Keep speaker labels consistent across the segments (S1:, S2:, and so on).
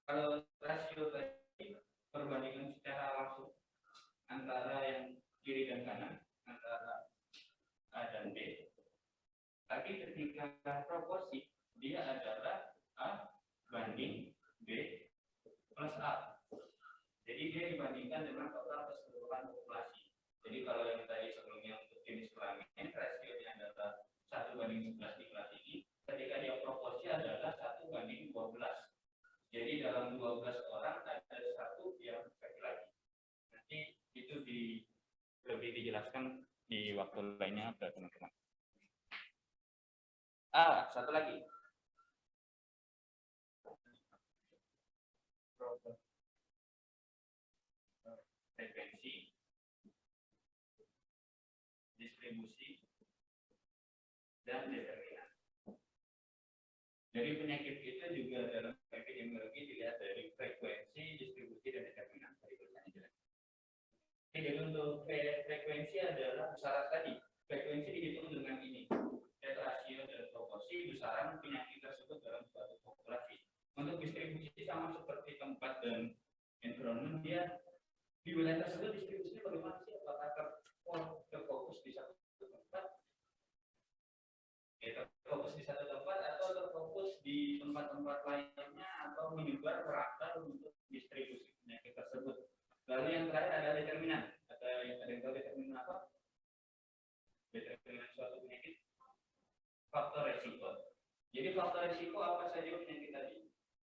S1: Kalau rasio tadi perbandingan secara langsung antara yang kiri dan kanan, antara A dan B. Tapi ketika proporsi, dia adalah A banding B plus A. Jadi dia dibandingkan dengan total keseluruhan populasi. Jadi kalau yang tadi sebelumnya untuk jenis kelamin, rasionya adalah 1:11 di kelas ini. Ketika dia proporsi adalah 1:12. Jadi dalam 12 orang ada satu yang laki-laki. Nanti itu lebih dijelaskan di waktu lainnya ke teman-teman. Satu lagi. Frekuensi, distribusi, dan determinan. Dari penyakit itu juga dalam epidemiologi dilihat dari frekuensi, distribusi, dan determinan. Jadi untuk frekuensi adalah besaran tadi. Frekuensi dihitung dengan ini. Rasio dan proporsi besaran penyakit tersebut dalam suatu populasi. Untuk distribusi sama seperti tempat dan environment, dia di wilayah tersebut distribusinya bagaimana sih? Apakah terfokus di satu tempat? Terfokus di satu tempat atau terfokus di tempat-tempat lainnya atau menyebar merata untuk distribusi penyakit tersebut. Lalu yang terakhir ada determinan. Ada yang tahu determinan apa? Determinan suatu penyakit. Faktor resiko. Jadi faktor resiko apa saja penyakit tadi?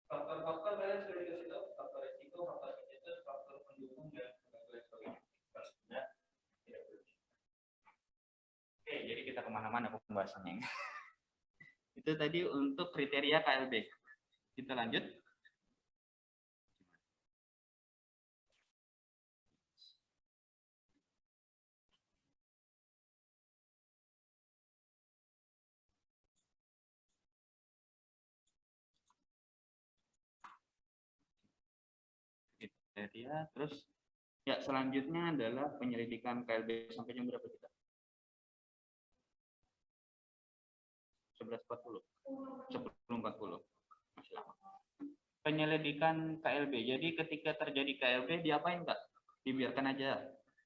S1: Faktor-faktor kalian sudah dikasih tahu. Faktor resiko, faktor penyebab, faktor pendukung, dan sebagainya. Oke, jadi kita kemana-mana pembahasannya. Itu tadi untuk kriteria KLB. Kita lanjut. Kriteria, terus ya selanjutnya adalah penyelidikan KLB. Sampai jam berapa kita? 11.40. 10.40. Masih lama. Penyelidikan KLB. Jadi ketika terjadi KLB diapain, Kak? Dibiarkan aja.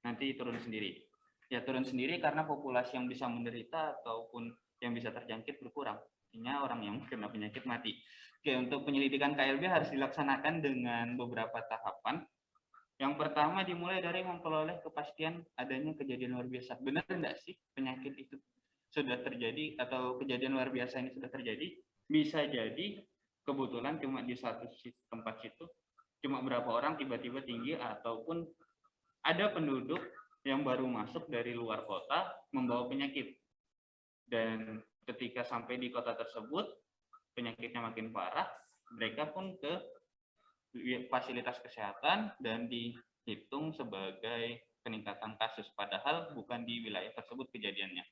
S1: Nanti turun sendiri. Ya turun sendiri karena populasi yang bisa menderita ataupun yang bisa terjangkit berkurang. Artinya orang yang kena penyakit mati. Oke, untuk penyelidikan KLB harus dilaksanakan dengan beberapa tahapan. Yang pertama dimulai dari memperoleh kepastian adanya kejadian luar biasa. Benar enggak sih penyakit itu sudah terjadi atau kejadian luar biasa ini sudah terjadi? Bisa jadi kebetulan cuma di satu tempat situ, cuma berapa orang tiba-tiba tinggi, ataupun ada penduduk yang baru masuk dari luar kota membawa penyakit. Dan ketika sampai di kota tersebut, penyakitnya makin parah, mereka pun ke fasilitas kesehatan dan dihitung sebagai peningkatan kasus, padahal bukan di wilayah tersebut kejadiannya.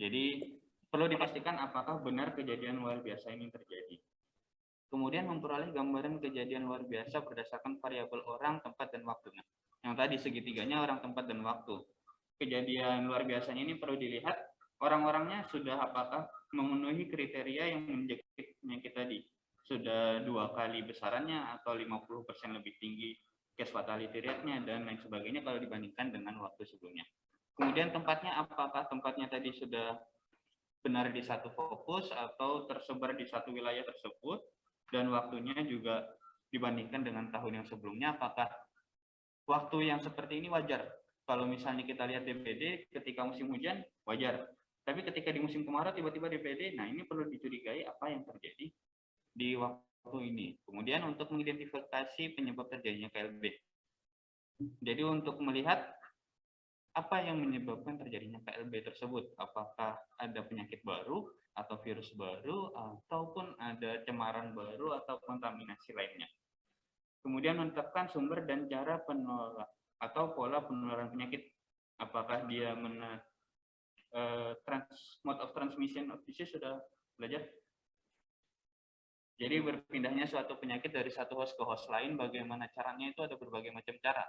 S1: Jadi perlu dipastikan apakah benar kejadian luar biasa ini terjadi. Kemudian memperoleh gambaran kejadian luar biasa berdasarkan variabel orang, tempat, dan waktunya. Yang tadi segitiganya orang, tempat, dan waktu. Kejadian luar biasanya ini perlu dilihat orang-orangnya sudah apakah memenuhi kriteria yang menjangkit penyakit tadi. Sudah 2 kali besarannya atau 50% lebih tinggi case fatality rate-nya dan lain sebagainya kalau dibandingkan dengan waktu sebelumnya. Kemudian tempatnya, apakah tempatnya tadi sudah benar di satu fokus atau tersebar di satu wilayah tersebut, dan waktunya juga dibandingkan dengan tahun yang sebelumnya, apakah waktu yang seperti ini wajar? Kalau misalnya kita lihat DPD ketika musim hujan, wajar. Tapi ketika di musim kemarau tiba-tiba DPD, nah ini perlu dicurigai apa yang terjadi di waktu ini. Kemudian untuk mengidentifikasi penyebab terjadinya KLB. Jadi untuk melihat apa yang menyebabkan terjadinya KLB tersebut. Apakah ada penyakit baru atau virus baru, ataupun ada cemaran baru atau kontaminasi lainnya. Kemudian menetapkan sumber dan cara penularan atau pola penularan penyakit. Apakah dia mode of transmission of disease sudah belajar? Jadi berpindahnya suatu penyakit dari satu host ke host lain, bagaimana caranya itu ada berbagai macam cara.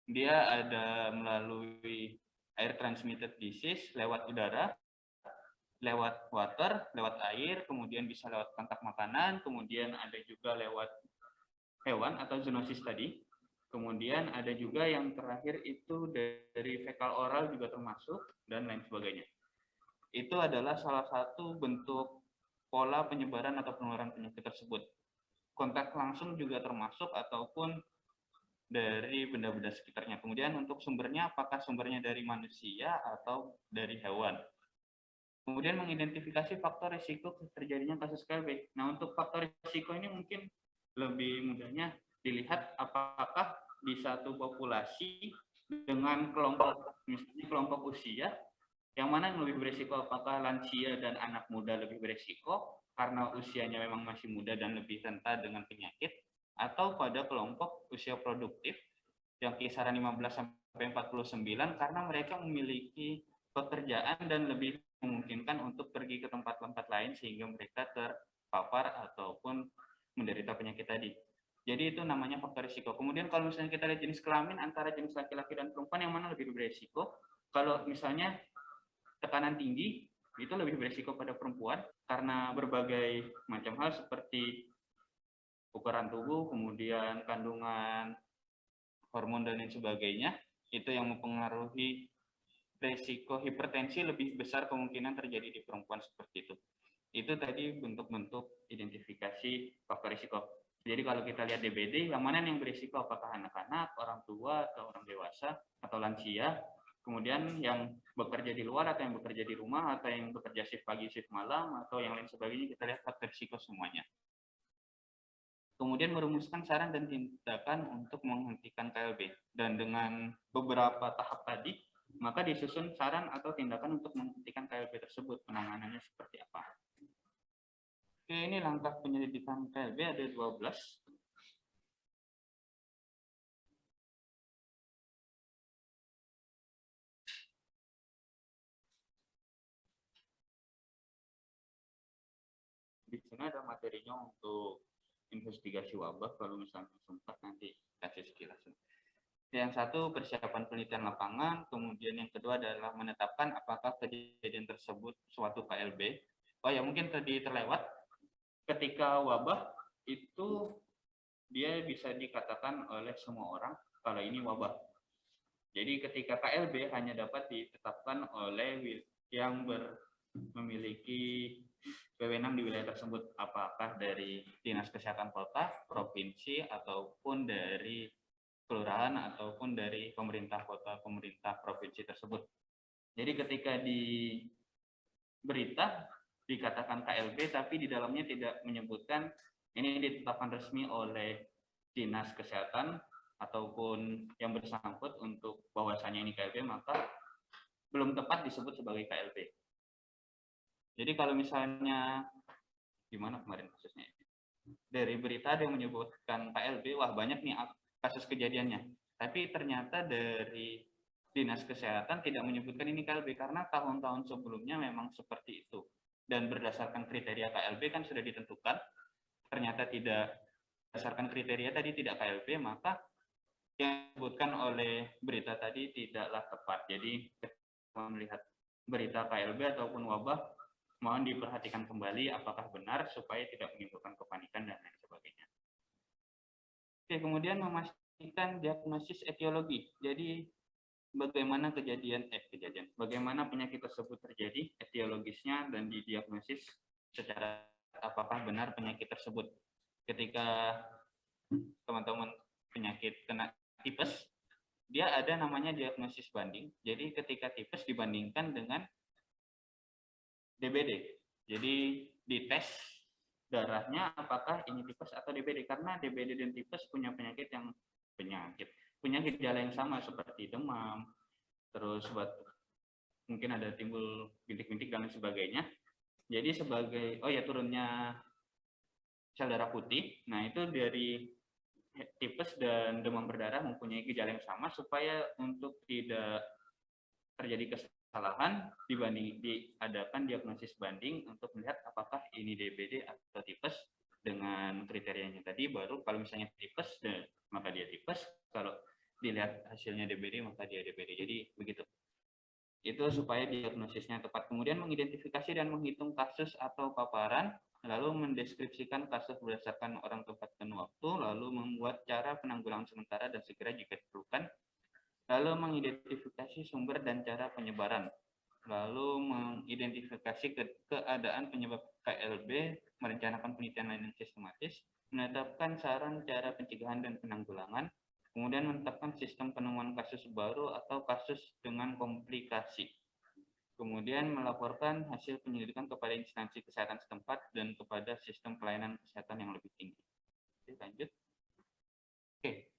S1: Dia ada melalui air transmitted disease, lewat udara, lewat water, lewat air, kemudian bisa lewat kontak makanan, kemudian ada juga lewat hewan atau zoonosis tadi. Kemudian ada juga yang terakhir itu dari fekal oral juga termasuk, dan lain sebagainya. Itu adalah salah satu bentuk pola penyebaran atau penularan penyakit tersebut. Kontak langsung juga termasuk ataupun dari benda-benda sekitarnya. Kemudian untuk sumbernya, apakah sumbernya dari manusia atau dari hewan. Kemudian mengidentifikasi faktor risiko terjadinya kasus KLB. Nah, untuk faktor risiko ini mungkin lebih mudahnya dilihat apakah di satu populasi dengan kelompok, misalnya kelompok usia, yang mana yang lebih berisiko, apakah lansia dan anak muda lebih berisiko karena usianya memang masih muda dan lebih rentan dengan penyakit, atau pada kelompok usia produktif yang kisaran 15 sampai 49 karena mereka memiliki pekerjaan dan lebih memungkinkan untuk pergi ke tempat-tempat lain sehingga mereka terpapar ataupun menderita penyakit tadi. Jadi itu namanya faktor risiko. Kemudian kalau misalnya kita lihat jenis kelamin antara jenis laki-laki dan perempuan, yang mana lebih berisiko? Kalau misalnya tekanan tinggi itu lebih berisiko pada perempuan karena berbagai macam hal seperti ukuran tubuh, kemudian kandungan hormon dan lain sebagainya, itu yang mempengaruhi risiko hipertensi lebih besar kemungkinan terjadi di perempuan seperti itu. Itu tadi bentuk-bentuk identifikasi faktor risiko. Jadi kalau kita lihat DBD, yang mana yang berisiko, apakah anak-anak, orang tua, atau orang dewasa, atau lansia. Kemudian yang bekerja di luar, atau yang bekerja di rumah, atau yang bekerja shift pagi, shift malam, atau yang lain sebagainya, kita lihat faktor risiko semuanya. Kemudian merumuskan saran dan tindakan untuk menghentikan KLB. Dan dengan beberapa tahap tadi, maka disusun saran atau tindakan untuk menghentikan KLB tersebut. Penanganannya seperti apa? Oke, ini langkah penyelidikan KLB ada 12. Di sini ada materinya untuk investigasi wabah, kalau misalnya sempat nanti kasih sekilas. Yang satu, persiapan penelitian lapangan, kemudian yang kedua adalah menetapkan apakah kejadian tersebut suatu KLB. Oh ya, mungkin tadi terlewat, ketika wabah itu dia bisa dikatakan oleh semua orang kalau ini wabah. Jadi ketika KLB hanya dapat ditetapkan oleh yang memiliki wewenang di wilayah tersebut, apakah dari Dinas Kesehatan Kota, Provinsi, ataupun dari kelurahan, ataupun dari pemerintah kota, pemerintah provinsi tersebut. Jadi ketika di berita dikatakan KLB, tapi di dalamnya tidak menyebutkan ini ditetapkan resmi oleh Dinas Kesehatan ataupun yang bersangkut untuk bahwasannya ini KLB, maka belum tepat disebut sebagai KLB. Jadi kalau misalnya gimana kemarin kasusnya, dari berita ada yang menyebutkan KLB, wah banyak nih kasus kejadiannya, tapi ternyata dari Dinas Kesehatan tidak menyebutkan ini KLB karena tahun-tahun sebelumnya memang seperti itu, dan berdasarkan kriteria KLB kan sudah ditentukan, ternyata tidak berdasarkan kriteria tadi tidak KLB, maka yang disebutkan oleh berita tadi tidaklah tepat. Jadi kita melihat berita KLB ataupun wabah, mohon diperhatikan kembali apakah benar supaya tidak menimbulkan kepanikan dan lain sebagainya. Oke, kemudian memastikan diagnosis etiologi. Jadi bagaimana bagaimana penyakit tersebut terjadi, etiologisnya, dan didiagnosis secara apakah benar penyakit tersebut. Ketika teman-teman penyakit kena tipes, dia ada namanya diagnosis banding. Jadi ketika tipes dibandingkan dengan DBD. Jadi dites darahnya apakah ini tipes atau DBD, karena DBD dan tipes punya gejala yang sama seperti demam, terus mungkin ada timbul bintik-bintik dan lain sebagainya. Jadi sebagai turunnya sel darah putih, nah itu dari tipes dan demam berdarah mempunyai gejala yang sama, supaya untuk tidak terjadi kesalahan diadakan diagnosis banding untuk melihat apakah ini DBD atau tipes dengan kriterianya tadi. Baru kalau misalnya tipes maka dia tipes, kalau dilihat hasilnya DBD maka dia DBD. Jadi begitu. Itu supaya diagnosisnya tepat. Kemudian mengidentifikasi dan menghitung kasus atau paparan lalu mendeskripsikan kasus berdasarkan orang, tempat, dan waktu, lalu membuat cara penanggulangan sementara dan segera jika diperlukan, lalu mengidentifikasi sumber dan cara penyebaran, lalu mengidentifikasi keadaan penyebab KLB, merencanakan penelitian lain yang sistematis, menetapkan saran cara pencegahan dan penanggulangan, kemudian menetapkan sistem penemuan kasus baru atau kasus dengan komplikasi. Kemudian melaporkan hasil penyelidikan kepada instansi kesehatan setempat dan kepada sistem pelayanan kesehatan yang lebih tinggi. Oke, lanjut. Oke,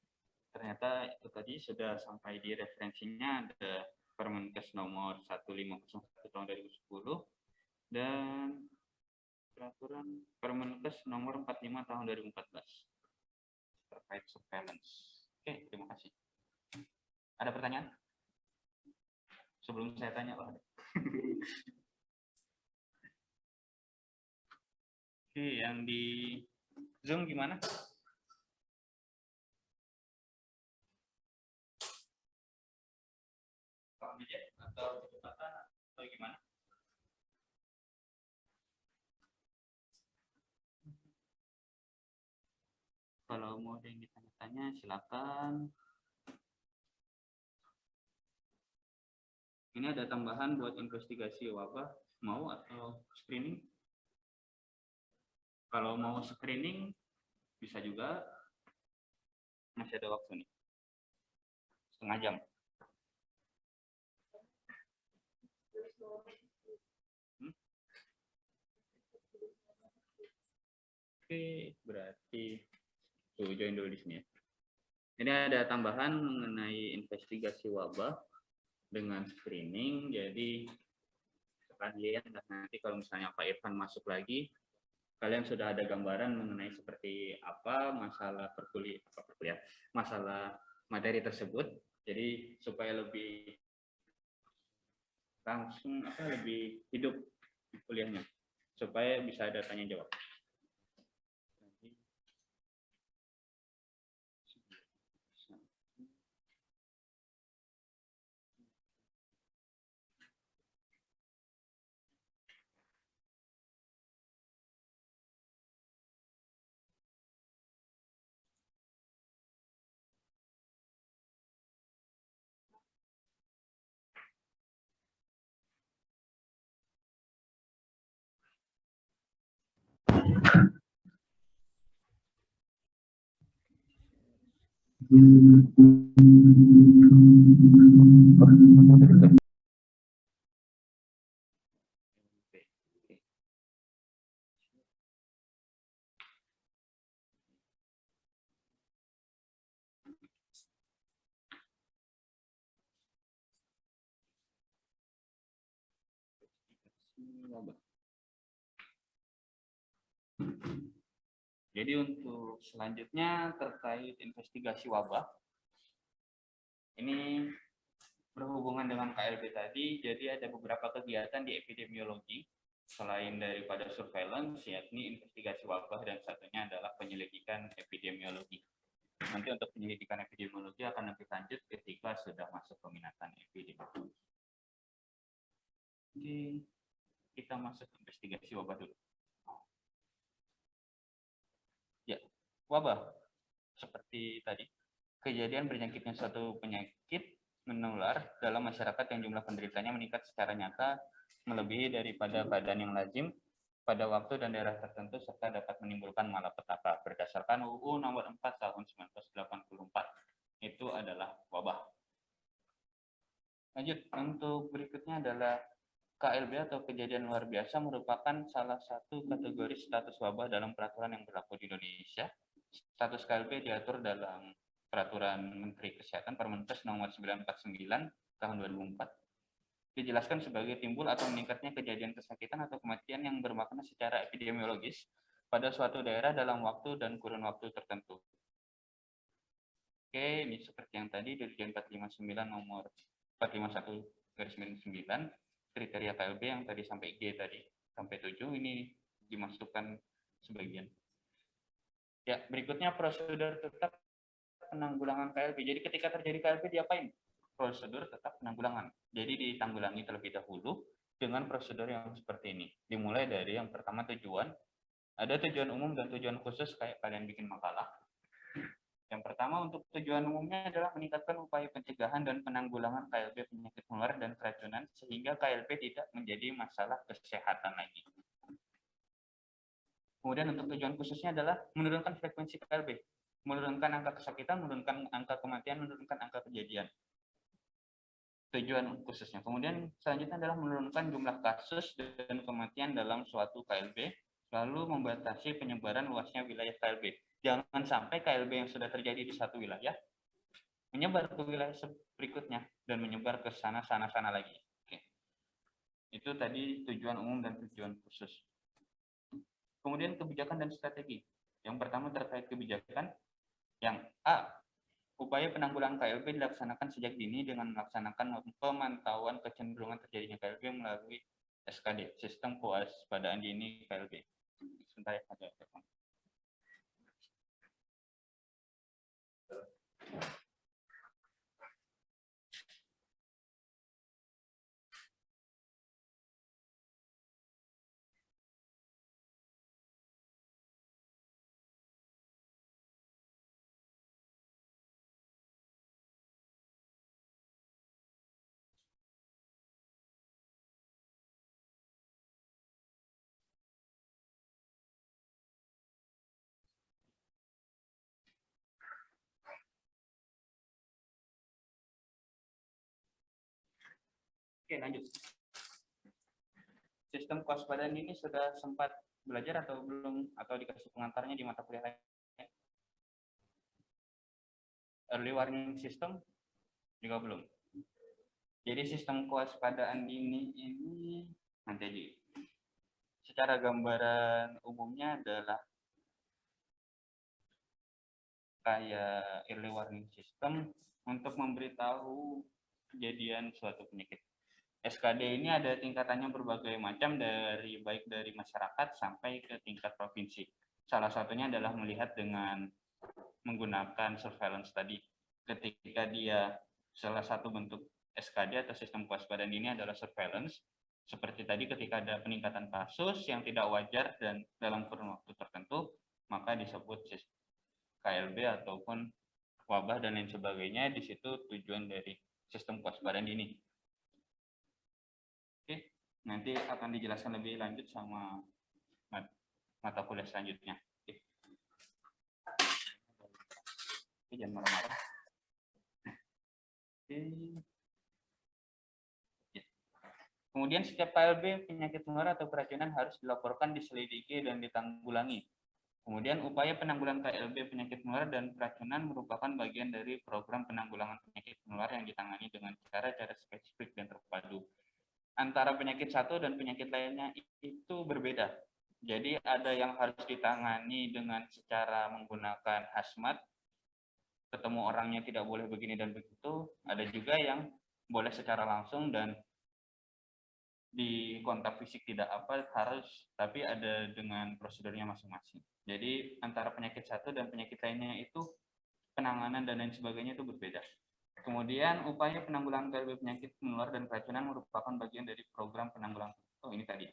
S1: ternyata itu tadi sudah sampai di referensinya, ada Permenkes nomor 1501 tahun 2010 dan peraturan Permenkes nomor 45 tahun 2014 terkait surveillance. Oke, terima kasih. Ada pertanyaan? Sebelum saya tanya, Pak. Oke, yang di Zoom gimana? Atau kecepatan atau gimana? Kalau mau ada yang ditanya-tanya, silakan. Ini ada tambahan buat investigasi wabah, mau atau screening? Kalau mau screening, bisa juga. Masih ada waktu nih. Setengah jam. Oke, berarti tuh join dulu di sini ya. Ini ada tambahan mengenai investigasi wabah dengan screening. Jadi kalian nanti kalau misalnya Pak Irfan masuk lagi, kalian sudah ada gambaran mengenai seperti apa masalah perkuliahan, masalah materi tersebut. Jadi supaya lebih langsung lebih hidup kuliahnya, supaya bisa ada tanya jawab. Jadi untuk selanjutnya terkait investigasi wabah, ini berhubungan dengan KLB tadi, jadi ada beberapa kegiatan di epidemiologi selain daripada surveillance, yakni investigasi wabah, dan satunya adalah penyelidikan epidemiologi. Nanti untuk penyelidikan epidemiologi akan lebih lanjut ketika sudah masuk peminatan epidemiologi. Oke, kita masuk investigasi wabah dulu. Ya, wabah seperti tadi, kejadian berjangkitnya suatu penyakit menular dalam masyarakat yang jumlah penderitanya meningkat secara nyata melebihi daripada badan yang lazim pada waktu dan daerah tertentu serta dapat menimbulkan malapetaka berdasarkan UU nomor 4 tahun 1984. Itu adalah wabah. Lanjut, untuk berikutnya adalah KLB atau kejadian luar biasa merupakan salah satu kategori status wabah dalam peraturan yang berlaku di Indonesia. Status KLB diatur dalam Peraturan Menteri Kesehatan Permenkes nomor 949 tahun 2004. Dijelaskan sebagai timbul atau meningkatnya kejadian kesakitan atau kematian yang bermakna secara epidemiologis pada suatu daerah dalam waktu dan kurun waktu tertentu. Oke, ini seperti yang tadi Dirjen 459 nomor 451/99, kriteria KLB yang tadi sampai G tadi, sampai 7, ini dimasukkan sebagian. Ya, berikutnya prosedur tetap penanggulangan KLB. Jadi ketika terjadi KLB diapain? Prosedur tetap penanggulangan. Jadi ditanggulangi terlebih dahulu dengan prosedur yang seperti ini. Dimulai dari yang pertama tujuan, Ada tujuan umum dan tujuan khusus kayak kalian bikin makalah. Yang pertama, untuk tujuan umumnya adalah meningkatkan upaya pencegahan dan penanggulangan KLB penyakit menular dan keracunan sehingga KLB tidak menjadi masalah kesehatan lagi. Kemudian untuk tujuan khususnya adalah menurunkan frekuensi KLB, menurunkan angka kesakitan, menurunkan angka kematian, menurunkan angka kejadian. Tujuan khususnya. Kemudian selanjutnya adalah menurunkan jumlah kasus dan kematian dalam suatu KLB, lalu membatasi penyebaran luasnya wilayah KLB. Jangan sampai KLB yang sudah terjadi di satu wilayah menyebar ke wilayah berikutnya dan menyebar ke sana lagi. Oke. Itu tadi tujuan umum dan tujuan khusus. Kemudian kebijakan dan strategi. Yang pertama terkait kebijakan. Yang A, upaya penanggulangan KLB dilaksanakan sejak dini dengan melaksanakan pemantauan kecenderungan terjadinya KLB melalui SKD, Sistem Kewaspadaan Dini KLB. Sebentar ya, ada telepon. Oke, lanjut. Sistem kewaspadaan ini sudah sempat belajar atau belum, atau dikasih pengantarnya di mata kuliah lain? Early warning system juga belum. Jadi sistem kewaspadaan dini ini nanti aja. Secara gambaran umumnya adalah kayak early warning system untuk memberitahu kejadian suatu penyakit. SKD ini ada tingkatannya berbagai macam, baik dari masyarakat sampai ke tingkat provinsi. Salah satunya adalah melihat dengan menggunakan surveillance tadi. Ketika dia salah satu bentuk SKD atau sistem kewaspadaan ini adalah surveillance, seperti tadi ketika ada peningkatan kasus yang tidak wajar dan dalam kurun waktu tertentu, maka disebut KLB ataupun wabah dan lain sebagainya. Di situ tujuan dari sistem kewaspadaan ini. Oke, nanti akan dijelaskan lebih lanjut sama mata kuliah selanjutnya. Oke, jangan marah-marah. Oke. Kemudian setiap KLB penyakit menular atau keracunan harus dilaporkan, diselidiki, dan ditanggulangi. Kemudian upaya penanggulangan KLB penyakit menular dan keracunan merupakan bagian dari program penanggulangan penyakit menular yang ditangani dengan cara-cara spesifik dan terpadu. Antara penyakit satu dan penyakit lainnya itu berbeda. Jadi ada yang harus ditangani dengan secara menggunakan hazmat, ketemu orangnya tidak boleh begini dan begitu. Ada juga yang boleh secara langsung dan di kontak fisik tidak apa harus, tapi ada dengan prosedurnya masing-masing. Jadi antara penyakit satu dan penyakit lainnya itu penanganan dan lain sebagainya itu berbeda. Kemudian upaya penanggulangan KLB penyakit menular dan keracunan merupakan bagian dari program penanggulangan. Oh, ini tadi.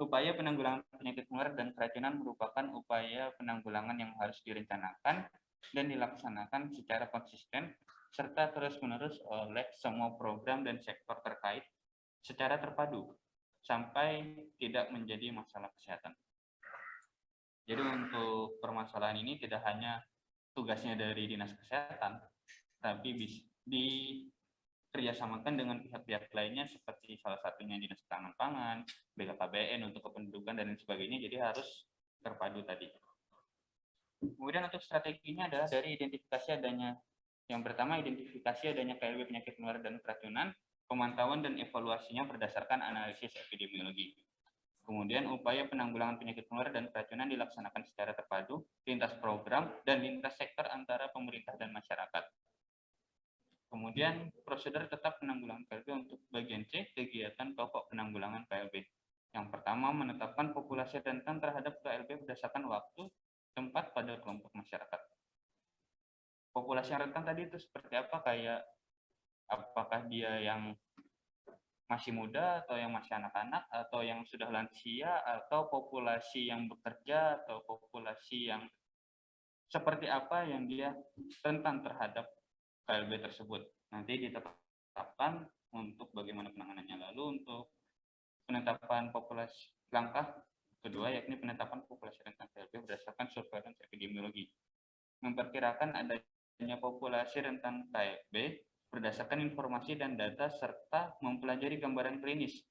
S1: Upaya penanggulangan penyakit menular dan keracunan merupakan upaya penanggulangan yang harus direncanakan dan dilaksanakan secara konsisten serta terus-menerus oleh semua program dan sektor terkait secara terpadu sampai tidak menjadi masalah kesehatan. Jadi untuk permasalahan ini tidak hanya tugasnya dari Dinas Kesehatan, tapi dikerjasamakan dengan pihak-pihak lainnya seperti salah satunya Dinas Ketahanan Pangan, BKKBN untuk kependudukan dan lain sebagainya. Jadi harus terpadu tadi. Kemudian untuk strateginya adalah dari identifikasi adanya, yang pertama identifikasi adanya KLB penyakit menular dan keracunan, pemantauan dan evaluasinya berdasarkan analisis epidemiologi. Kemudian upaya penanggulangan penyakit menular dan keracunan dilaksanakan secara terpadu, lintas program, dan lintas sektor antara pemerintah dan masyarakat. Kemudian prosedur tetap penanggulangan KLB untuk bagian C, kegiatan pokok penanggulangan KLB. Yang pertama, menetapkan populasi rentan terhadap KLB berdasarkan waktu, tempat pada kelompok masyarakat. Populasi yang rentan tadi itu seperti apa? Kayak apakah dia yang masih muda atau yang masih anak-anak atau yang sudah lansia atau populasi yang bekerja atau populasi yang seperti apa yang dia rentan terhadap KLB tersebut. Nanti ditetapkan untuk bagaimana penanganannya. Lalu untuk penetapan populasi langkah kedua yakni penetapan populasi rentan KLB berdasarkan surveillance epidemiologi. Memperkirakan adanya populasi rentan KLB berdasarkan informasi dan data serta mempelajari gambaran klinis,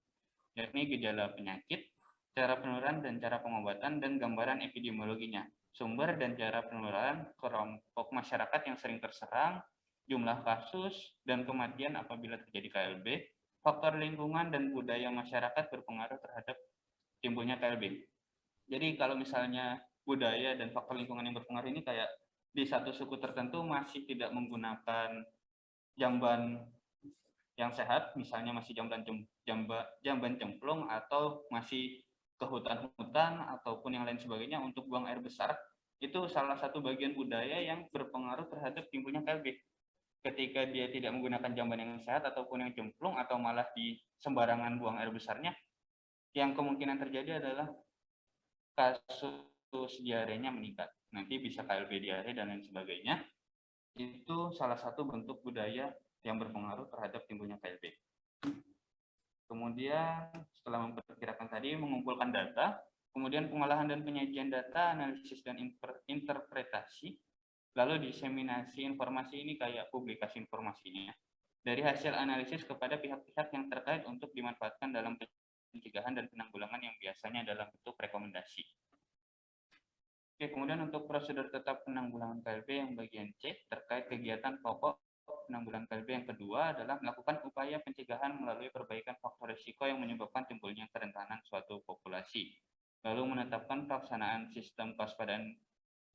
S1: yakni gejala penyakit, cara penularan dan cara pengobatan, dan gambaran epidemiologinya, sumber dan cara penularan, kelompok masyarakat yang sering terserang, jumlah kasus, dan kematian apabila terjadi KLB, faktor lingkungan dan budaya masyarakat berpengaruh terhadap timbulnya KLB. Jadi kalau misalnya budaya dan faktor lingkungan yang berpengaruh ini kayak di satu suku tertentu masih tidak menggunakan jamban yang sehat, misalnya masih jamban cemplung atau masih ke hutan-hutan ataupun yang lain sebagainya untuk buang air besar, itu salah satu bagian budaya yang berpengaruh terhadap timbulnya KLB. Ketika dia tidak menggunakan jamban yang sehat ataupun yang cemplung atau malah di sembarangan buang air besarnya, yang kemungkinan terjadi adalah kasus diarenya meningkat. Nanti bisa KLB diare dan lain sebagainya. Itu salah satu bentuk budaya yang berpengaruh terhadap timbulnya KLB. Kemudian setelah memperkirakan tadi, mengumpulkan data, kemudian pengolahan dan penyajian data, analisis dan interpretasi, lalu diseminasi informasi ini kayak publikasi informasinya. Dari hasil analisis kepada pihak-pihak yang terkait untuk dimanfaatkan dalam pencegahan dan penanggulangan yang biasanya dalam bentuk rekomendasi. Oke, kemudian untuk prosedur tetap penanggulangan KLB yang bagian C terkait kegiatan pokok penanggulangan KLB yang kedua adalah melakukan upaya pencegahan melalui perbaikan faktor risiko yang menyebabkan timbulnya kerentanan suatu populasi. Lalu menetapkan pelaksanaan sistem kewaspadaan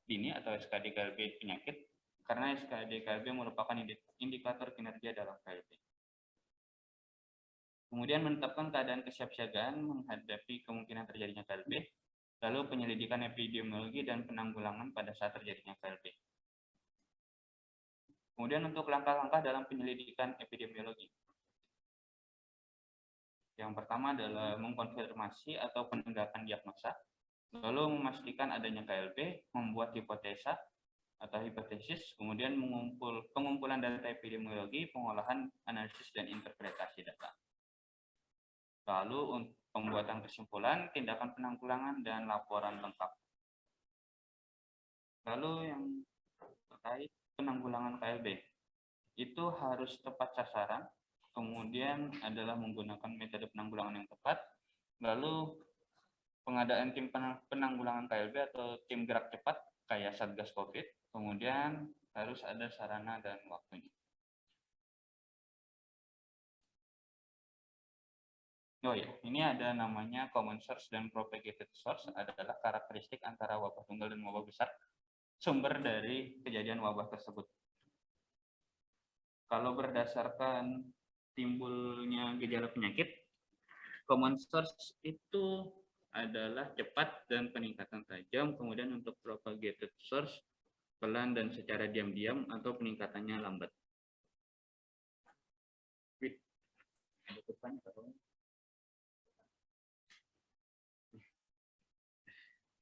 S1: dini atau SKD KLB penyakit, karena SKD KLB merupakan indikator kinerja dalam KLB. Kemudian menetapkan keadaan kesiapsiagaan menghadapi kemungkinan terjadinya KLB, lalu penyelidikan epidemiologi dan penanggulangan pada saat terjadinya KLB. Kemudian untuk langkah-langkah dalam penyelidikan epidemiologi. Yang pertama adalah mengkonfirmasi atau penegakan diagnosa, lalu memastikan adanya KLB, membuat hipotesa atau hipotesis, kemudian pengumpulan data epidemiologi, pengolahan, analisis, dan interpretasi data. Lalu untuk pembuatan kesimpulan, tindakan penanggulangan, dan laporan lengkap. Lalu yang terkait penanggulangan KLB, itu harus tepat sasaran, kemudian adalah menggunakan metode penanggulangan yang tepat, lalu pengadaan tim penanggulangan KLB atau tim gerak cepat kayak Satgas COVID, kemudian harus ada sarana dan waktunya. Oh ya, ini ada namanya common source dan propagated source, adalah karakteristik antara wabah tunggal dan wabah besar, sumber dari kejadian wabah tersebut. Kalau berdasarkan timbulnya gejala penyakit, common source itu adalah cepat dan peningkatan tajam, kemudian untuk propagated source pelan dan secara diam-diam atau peningkatannya lambat.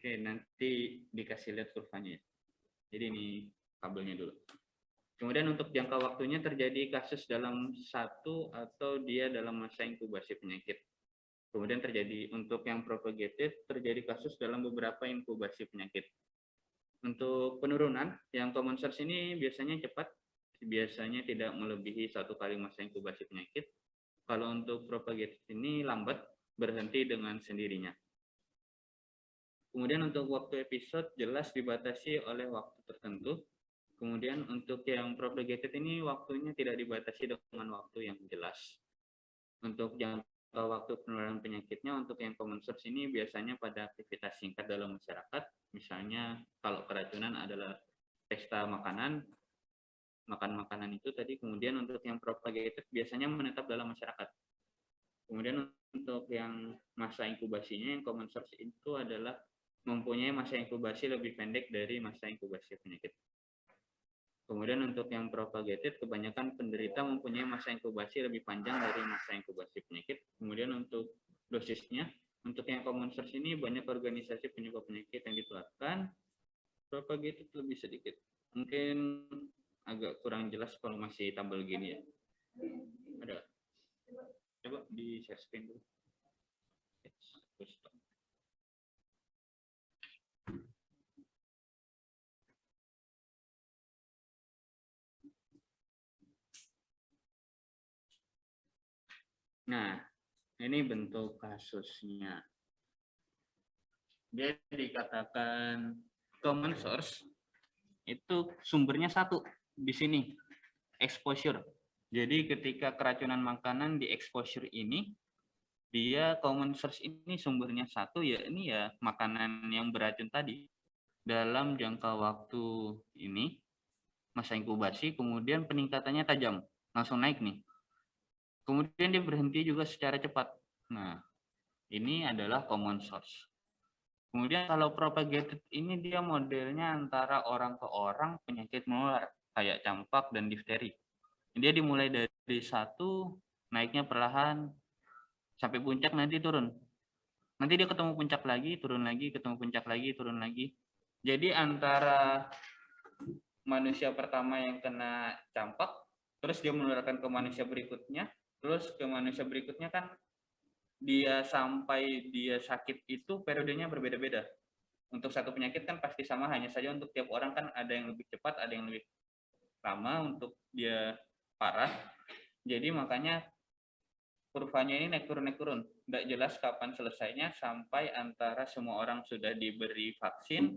S1: Oke, nanti dikasih lihat kurvanya. Jadi ini kabelnya dulu. Kemudian untuk jangka waktunya terjadi kasus dalam satu atau dia dalam masa inkubasi penyakit. Kemudian terjadi untuk yang propagated terjadi kasus dalam beberapa inkubasi penyakit. Untuk penurunan yang common source ini biasanya cepat, biasanya tidak melebihi 1 kali masa inkubasi penyakit. Kalau untuk propagated ini lambat, berhenti dengan sendirinya. Kemudian untuk waktu episode jelas dibatasi oleh waktu tertentu. Kemudian untuk yang propagated ini waktunya tidak dibatasi dengan waktu yang jelas. Untuk jangka waktu penularan penyakitnya untuk yang common source ini biasanya pada aktivitas singkat dalam masyarakat. Misalnya kalau keracunan adalah pesta makanan, makan makanan itu tadi. Kemudian untuk yang propagated biasanya menetap dalam masyarakat. Kemudian untuk yang masa inkubasinya yang common source itu adalah mempunyai masa inkubasi lebih pendek dari masa inkubasi penyakit. Kemudian untuk yang propagated, kebanyakan penderita mempunyai masa inkubasi lebih panjang dari masa inkubasi penyakit. Kemudian untuk dosisnya, untuk yang common source ini banyak organisasi penyebab penyakit yang ditularkan. Propagated lebih sedikit. Mungkin agak kurang jelas kalau masih tabel gini ya. Ada? Coba di share screen dulu. Nah, ini bentuk kasusnya. Dia dikatakan common source, itu sumbernya satu di sini, exposure. Jadi ketika keracunan makanan di exposure ini, dia common source ini sumbernya satu, ya ini ya makanan yang beracun tadi. Dalam jangka waktu ini, masa inkubasi, kemudian peningkatannya tajam, langsung naik nih. Kemudian dia berhenti juga secara cepat. Nah, ini adalah common source. Kemudian kalau propagated ini dia modelnya antara orang ke orang penyakit menular, kayak campak dan difteri. Dia dimulai dari satu, naiknya perlahan, sampai puncak nanti turun. Nanti dia ketemu puncak lagi, turun lagi, ketemu puncak lagi, turun lagi. Jadi antara manusia pertama yang kena campak, terus dia menularkan ke manusia berikutnya, terus ke manusia berikutnya kan dia sampai dia sakit itu periodenya berbeda-beda. Untuk satu penyakit kan pasti sama, hanya saja untuk tiap orang kan ada yang lebih cepat, ada yang lebih lama untuk dia parah. Jadi makanya kurvanya ini naik turun. Nggak jelas kapan selesainya sampai antara semua orang sudah diberi vaksin,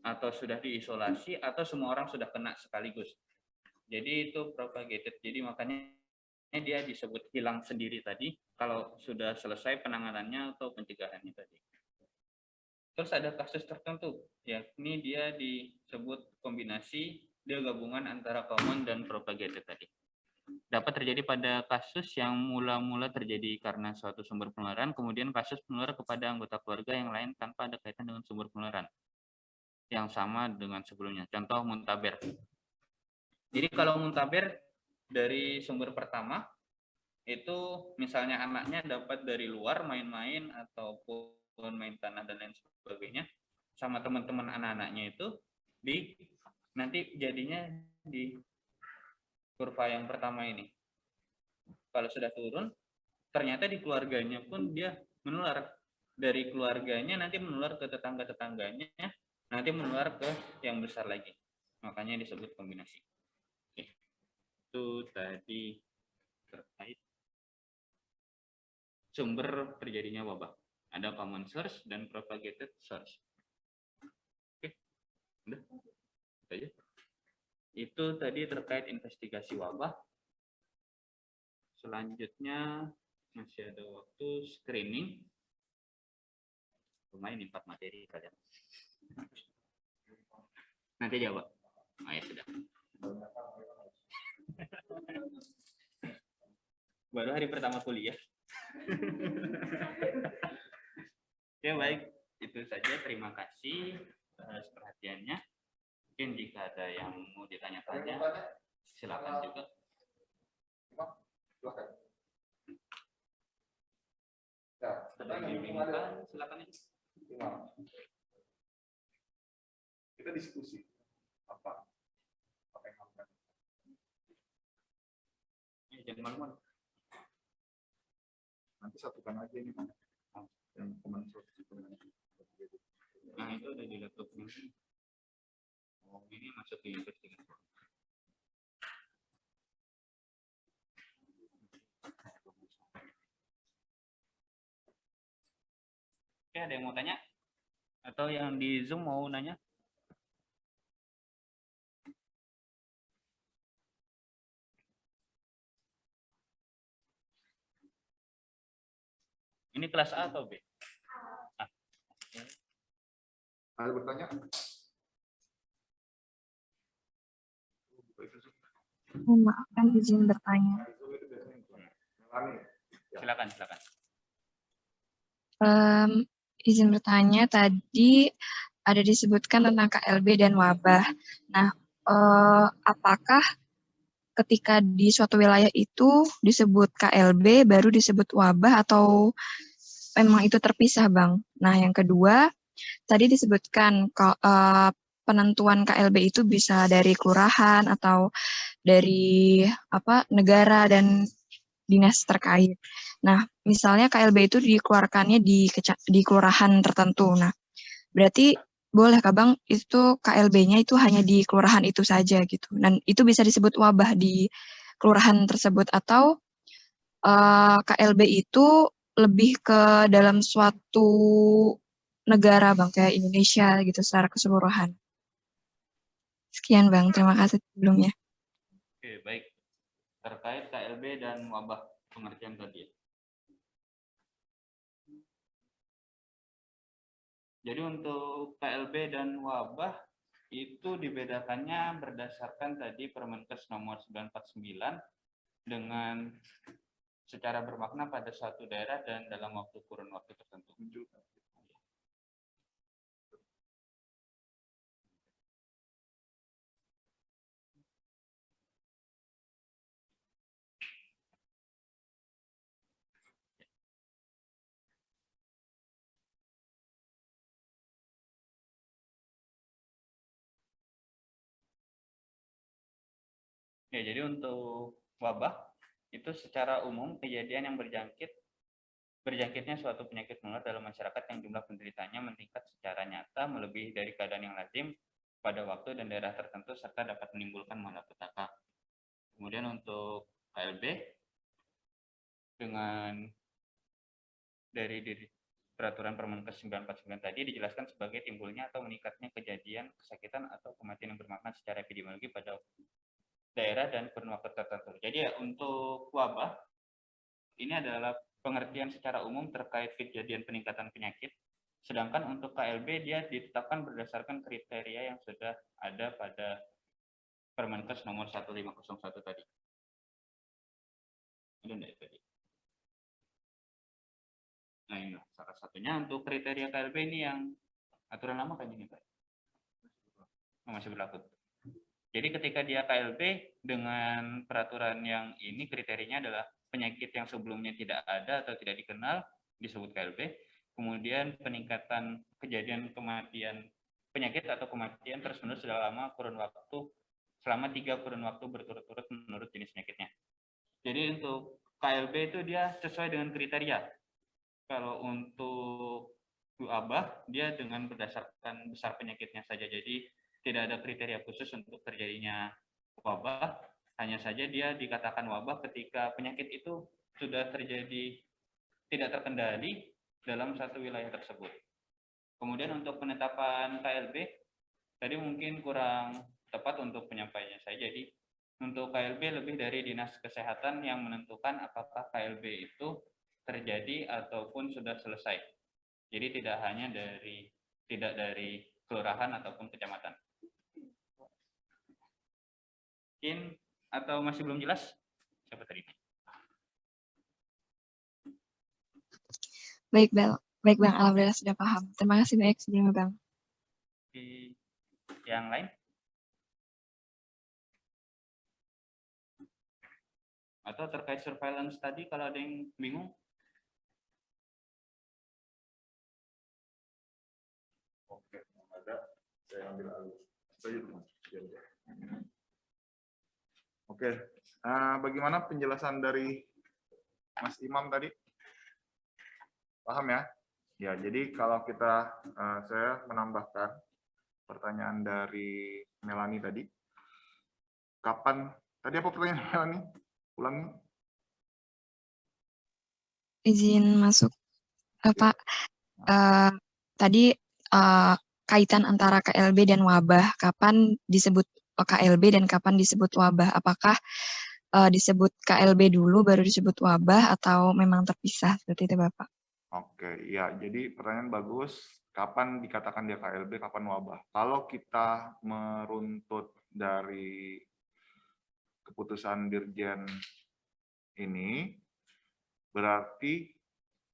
S1: atau sudah diisolasi, atau semua orang sudah kena sekaligus. Jadi itu propagated. Jadi makanya dia disebut hilang sendiri tadi kalau sudah selesai penanganannya atau pencegahannya tadi. Terus ada kasus tertentu, yakni dia disebut kombinasi, dia gabungan antara common dan propagated tadi. Dapat terjadi pada kasus yang mula-mula terjadi karena suatu sumber penularan, kemudian kasus menular kepada anggota keluarga yang lain tanpa ada kaitan dengan sumber penularan yang sama dengan sebelumnya. Contoh muntaber. Jadi kalau muntaber dari sumber pertama, itu misalnya anaknya dapat dari luar main-main ataupun main tanah dan lain sebagainya, sama teman-teman anak-anaknya itu, nanti jadinya di kurva yang pertama ini. Kalau sudah turun, ternyata di keluarganya pun dia menular. Dari keluarganya nanti menular ke tetangga-tetangganya, nanti menular ke yang besar lagi. Makanya disebut kombinasi. Oke. Itu tadi terkait sumber terjadinya wabah. Ada common source dan propagated source. Oke. Udah. Itu aja. Itu tadi terkait investigasi wabah. Selanjutnya masih ada waktu screening. Lumayan 4 materi kalian. Nanti jawab. Oh ya sudah. Baru hari pertama kuliah. Ya baik, itu saja. Terima kasih atas perhatiannya. Mungkin jika ada yang mau ditanya-tanya, silakan juga. Ada yang dibingungkan, silakan aja.
S2: Kita diskusi apa yang akan.
S1: Jangan malu-malu.
S2: Nanti satukan aja ini yang common source.
S1: Nah itu ada di laptopnya. Oh ini masuk ke investigasi. Oke, ada yang mau tanya? Atau yang di Zoom mau nanya? Ini kelas A atau B? A.
S2: Ada bertanya?
S3: Maaf, kan izin bertanya.
S1: Silakan.
S3: Izin bertanya, tadi ada disebutkan tentang KLB dan wabah. Nah, apakah ketika di suatu wilayah itu disebut KLB baru disebut wabah atau memang itu terpisah, Bang? Nah, yang kedua, tadi disebutkan penentuan KLB itu bisa dari kelurahan atau dari negara dan dinas terkait. Nah, misalnya KLB itu dikeluarkannya di kelurahan tertentu. Nah, berarti bolehkah Bang itu KLB-nya itu hanya di kelurahan itu saja gitu. Dan itu bisa disebut wabah di kelurahan tersebut atau KLB itu lebih ke dalam suatu negara Bang kayak Indonesia gitu secara keseluruhan. Sekian Bang, terima kasih sebelumnya.
S1: Oke, baik. Terkait KLB dan wabah pengertian tadi. Jadi untuk KLB dan wabah itu dibedakannya berdasarkan tadi Permenkes nomor 949 dengan secara bermakna pada suatu daerah dan dalam kurun waktu tertentu. Ya, jadi untuk wabah itu secara umum kejadian yang berjangkitnya suatu penyakit menular dalam masyarakat yang jumlah penderitanya meningkat secara nyata melebihi dari keadaan yang lazim pada waktu dan daerah tertentu serta dapat menimbulkan malapetaka. Kemudian untuk KLB dengan dari peraturan Permenkes 949 tadi dijelaskan sebagai timbulnya atau meningkatnya kejadian kesakitan atau kematian yang bermakna secara epidemiologi pada daerah dan kurun waktu tertentu. Jadi ya, untuk wabah ini adalah pengertian secara umum terkait kejadian peningkatan penyakit. Sedangkan untuk KLB dia ditetapkan berdasarkan kriteria yang sudah ada pada Permenkes nomor 1501 tadi. Ada enggak tadi? Nah, ini salah satunya untuk kriteria KLB ini yang aturan lama kan ini, Pak? Oh, masih berlaku. Jadi ketika dia KLB dengan peraturan yang ini kriterianya adalah penyakit yang sebelumnya tidak ada atau tidak dikenal disebut KLB. Kemudian peningkatan kejadian kematian penyakit atau kematian terus-menerus selama 3 kurun waktu berturut-turut menurut jenis penyakitnya. Jadi untuk KLB itu dia sesuai dengan kriteria. Kalau untuk wabah dia dengan berdasarkan besar penyakitnya saja. Jadi tidak ada kriteria khusus untuk terjadinya wabah, hanya saja dia dikatakan wabah ketika penyakit itu sudah terjadi tidak terkendali dalam satu wilayah tersebut. Kemudian untuk penetapan KLB, tadi mungkin kurang tepat untuk penyampaiannya saya. Jadi untuk KLB lebih dari Dinas Kesehatan yang menentukan apakah KLB itu terjadi ataupun sudah selesai. Jadi tidak dari kelurahan ataupun kecamatan. Mungkin atau masih belum jelas? Siapa tadi?
S3: Baik, Bang. Alhamdulillah sudah paham. Terima kasih banyak sebelumnya, Bang.
S1: Yang lain? Atau terkait surveillance tadi, kalau ada yang bingung?
S2: Oke, ada. Saya ambil alih. Oke, bagaimana penjelasan dari Mas Imam tadi? Paham ya? Ya, jadi kalau saya menambahkan pertanyaan dari Melani tadi. Tadi apa pertanyaan Melani? Ulangi.
S3: Izin masuk. Tadi kaitan antara KLB dan wabah. Kapan disebut KLB dan kapan disebut wabah? Apakah disebut KLB dulu baru disebut wabah atau memang terpisah seperti itu, Bapak?
S2: Oke, ya. Jadi pertanyaan bagus. Kapan dikatakan dia KLB, kapan wabah? Kalau kita meruntut dari keputusan Dirjen ini, berarti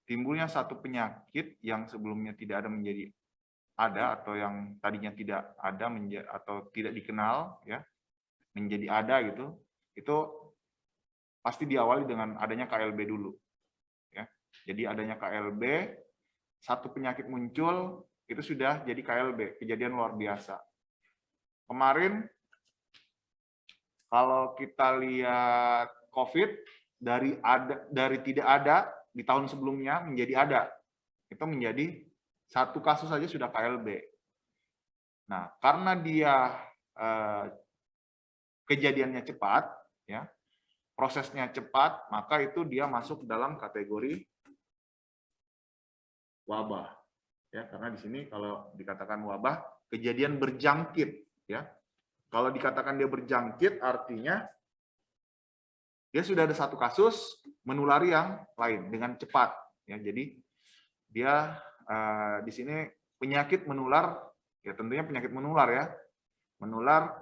S2: timbulnya satu penyakit yang sebelumnya tidak ada menjadi
S4: ada atau yang tadinya tidak ada atau tidak dikenal ya menjadi ada gitu, itu pasti diawali dengan adanya KLB dulu ya. Jadi adanya KLB, satu penyakit muncul itu sudah jadi KLB, kejadian luar biasa. Kemarin kalau kita lihat COVID dari tidak ada di tahun sebelumnya menjadi ada, itu menjadi satu kasus saja sudah KLB. Nah, karena dia kejadiannya cepat, ya, prosesnya cepat, maka itu dia masuk dalam kategori wabah. Ya, karena di sini kalau dikatakan wabah, kejadian berjangkit, ya. Kalau dikatakan dia berjangkit, artinya dia sudah ada satu kasus menulari yang lain dengan cepat. Ya, jadi dia di sini penyakit menular, ya tentunya penyakit menular ya, menular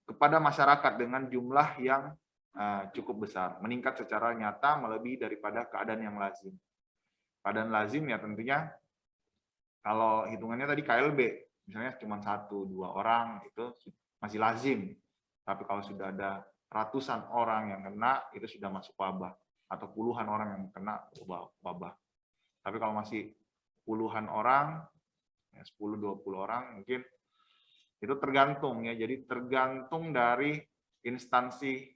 S4: kepada masyarakat dengan jumlah yang cukup besar, meningkat secara nyata melebihi daripada keadaan yang lazim. Keadaan lazim ya tentunya kalau hitungannya tadi KLB, misalnya cuma 1-2 orang itu masih lazim. Tapi kalau sudah ada ratusan orang yang kena, itu sudah masuk wabah. Atau puluhan orang yang kena wabah. Tapi kalau masih puluhan orang, 10-20 orang mungkin, itu tergantung ya. Jadi tergantung dari instansi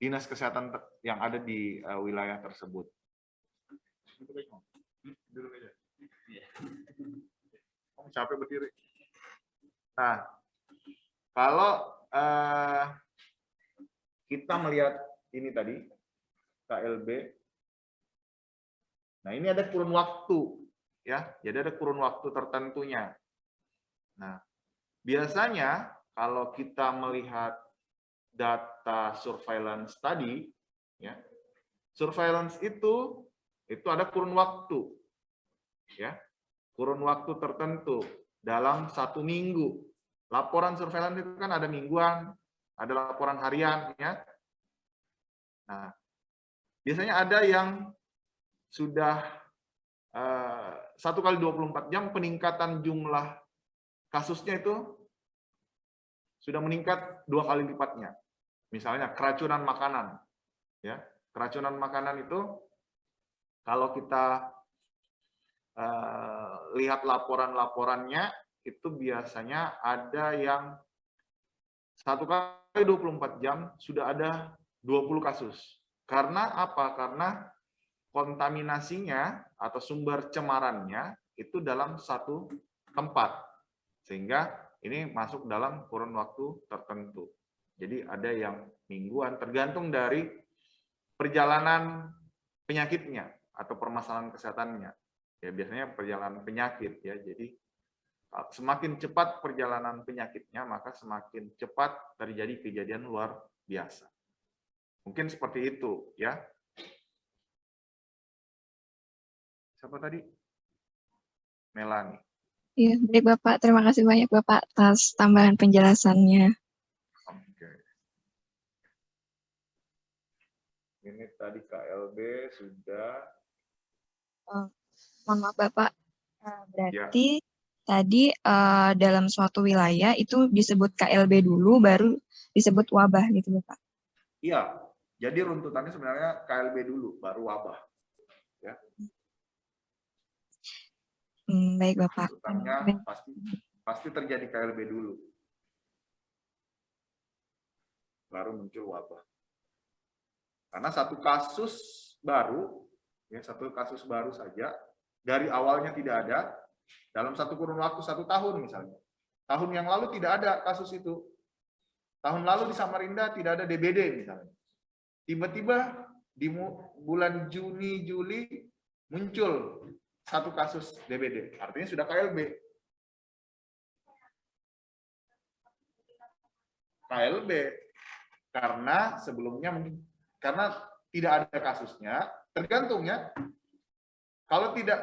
S4: dinas kesehatan yang ada di wilayah tersebut. Kamu capek berdiri. Nah, kalau kita melihat ini tadi, KLB, nah ini ada kurun waktu, ya. Jadi ada kurun waktu tertentunya. Nah, biasanya kalau kita melihat data surveillance tadi, ya, surveillance itu ada kurun waktu, ya, kurun waktu tertentu dalam 1 minggu. Laporan surveillance itu kan ada mingguan, ada laporan harian, ya. Nah, biasanya ada yang sudah 1 kali 24 jam peningkatan jumlah kasusnya itu sudah meningkat 2 kali lipatnya. Misalnya keracunan makanan, ya, keracunan makanan itu kalau kita lihat laporan-laporannya itu biasanya ada yang 1 kali 24 jam sudah ada 20 kasus. Karena apa? Karena kontaminasinya atau sumber cemarannya itu dalam satu tempat. Sehingga ini masuk dalam kurun waktu tertentu. Jadi ada yang mingguan, tergantung dari perjalanan penyakitnya atau permasalahan kesehatannya. Ya biasanya perjalanan penyakit ya. Jadi semakin cepat perjalanan penyakitnya, maka semakin cepat terjadi kejadian luar biasa. Mungkin seperti itu ya. Siapa tadi? Melani.
S3: Iya, baik Bapak. Terima kasih banyak Bapak atas tambahan penjelasannya.
S4: Oke. Ini tadi KLB sudah.
S3: Mohon maaf Bapak, berarti tadi dalam suatu wilayah itu disebut KLB dulu, baru disebut wabah gitu Bapak?
S4: Iya, jadi runtutannya sebenarnya KLB dulu, baru wabah. Ya.
S3: Baik Bapak.
S4: Runtutannya pasti terjadi KLB dulu, baru muncul wabah. Karena satu kasus baru, ya satu kasus baru saja, dari awalnya tidak ada, dalam satu kurun waktu 1 tahun misalnya. Tahun yang lalu tidak ada kasus itu. Tahun lalu di Samarinda tidak ada DBD misalnya. Tiba-tiba di bulan Juni, Juli muncul 1 kasus DBD. Artinya sudah KLB. KLB. Karena sebelumnya karena tidak ada kasusnya, tergantung ya. Kalau tidak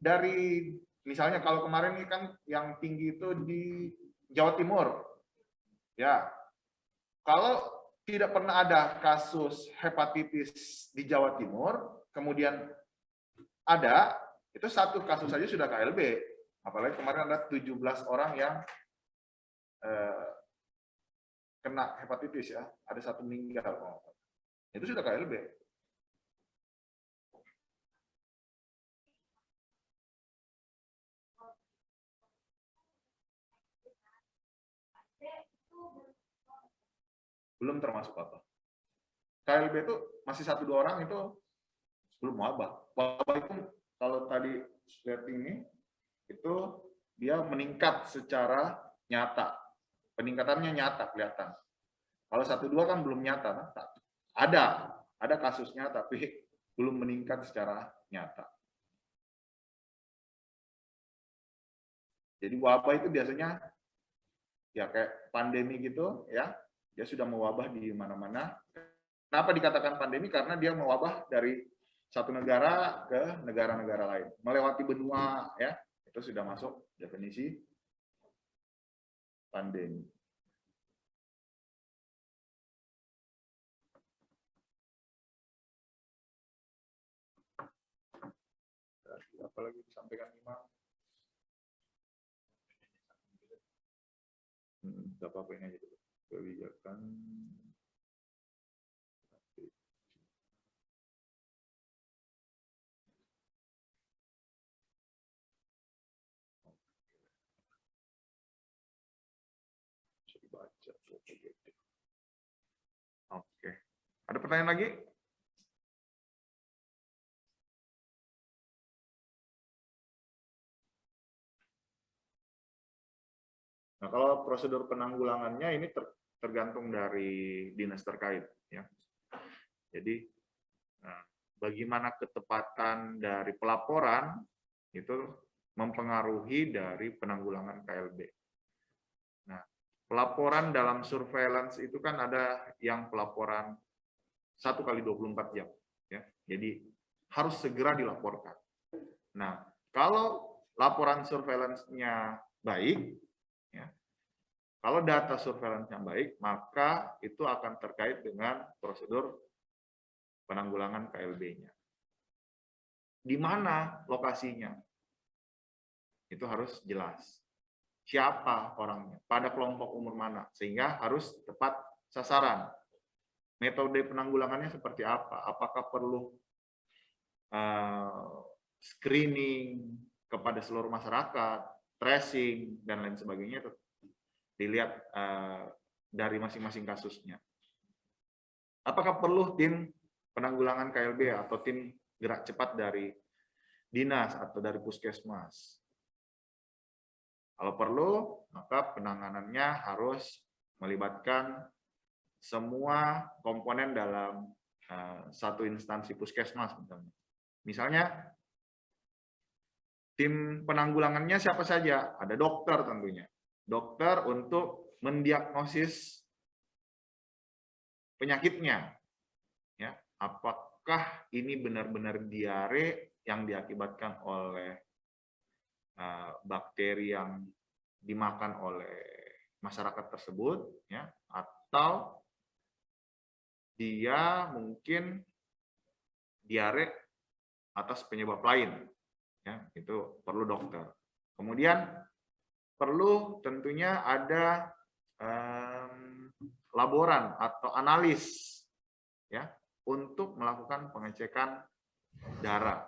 S4: dari misalnya kalau kemarin ini kan yang tinggi itu di Jawa Timur. Ya. Kalau tidak pernah ada kasus hepatitis di Jawa Timur, kemudian ada Itu satu kasus saja sudah KLB. Apalagi kemarin ada 17 orang yang kena hepatitis ya, ada satu meninggal. Itu sudah KLB. Belum termasuk apa. KLB itu masih 1-2 orang itu belum wabah. Wabah itu kalau tadi lihat ini, itu dia meningkat secara nyata. Peningkatannya nyata kelihatan. Kalau 1-2 kan belum nyata. Ada kasusnya tapi belum meningkat secara nyata. Jadi wabah itu biasanya ya kayak pandemi gitu ya, dia sudah mewabah di mana-mana. Kenapa dikatakan pandemi? Karena dia mewabah dari satu negara ke negara-negara lain, melewati benua ya, itu sudah masuk definisi pandemi. Apalagi disampaikan Imam? Gak apa-apa ini aja dulu. Kebijakan. Baca. Oke. Ada pertanyaan lagi? Nah, kalau prosedur penanggulangannya ini tergantung dari dinas terkait, ya. Jadi, bagaimana ketepatan dari pelaporan itu mempengaruhi dari penanggulangan KLB. Nah, pelaporan dalam surveillance itu kan ada yang pelaporan 1 kali 24 jam, ya. Jadi harus segera dilaporkan. Nah, kalau laporan surveillance-nya baik, ya, kalau data surveillance-nya baik, maka itu akan terkait dengan prosedur penanggulangan KLB-nya. Di mana lokasinya? Itu harus jelas. Siapa orangnya? Pada kelompok umur mana? Sehingga harus tepat sasaran. Metode penanggulangannya seperti apa? Apakah perlu screening kepada seluruh masyarakat, tracing, dan lain sebagainya, itu dilihat dari masing-masing kasusnya. Apakah perlu tim penanggulangan KLB atau tim gerak cepat dari dinas atau dari puskesmas? Kalau perlu, maka penanganannya harus melibatkan semua komponen dalam satu instansi puskesmas. Misalnya, tim penanggulangannya siapa saja? Ada dokter tentunya. Dokter untuk mendiagnosis penyakitnya. Ya, apakah ini benar-benar diare yang diakibatkan oleh bakteri yang dimakan oleh masyarakat tersebut, ya, atau dia mungkin diare atas penyebab lain, ya, itu perlu dokter. Kemudian perlu tentunya ada laboran atau analis, ya, untuk melakukan pengecekan darah.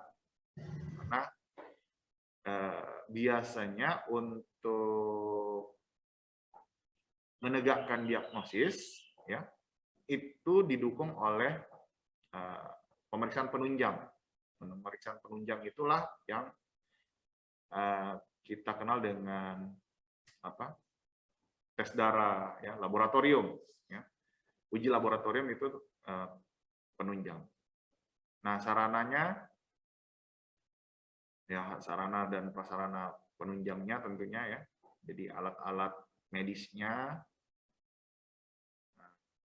S4: Karena biasanya untuk menegakkan diagnosis, ya, itu didukung oleh pemeriksaan penunjang. Pemeriksaan penunjang itulah yang kita kenal dengan apa? Tes darah, ya, laboratorium, ya. Uji laboratorium itu penunjang. Nah, sarananya, ya, sarana dan prasarana penunjangnya tentunya, ya. Jadi alat-alat medisnya,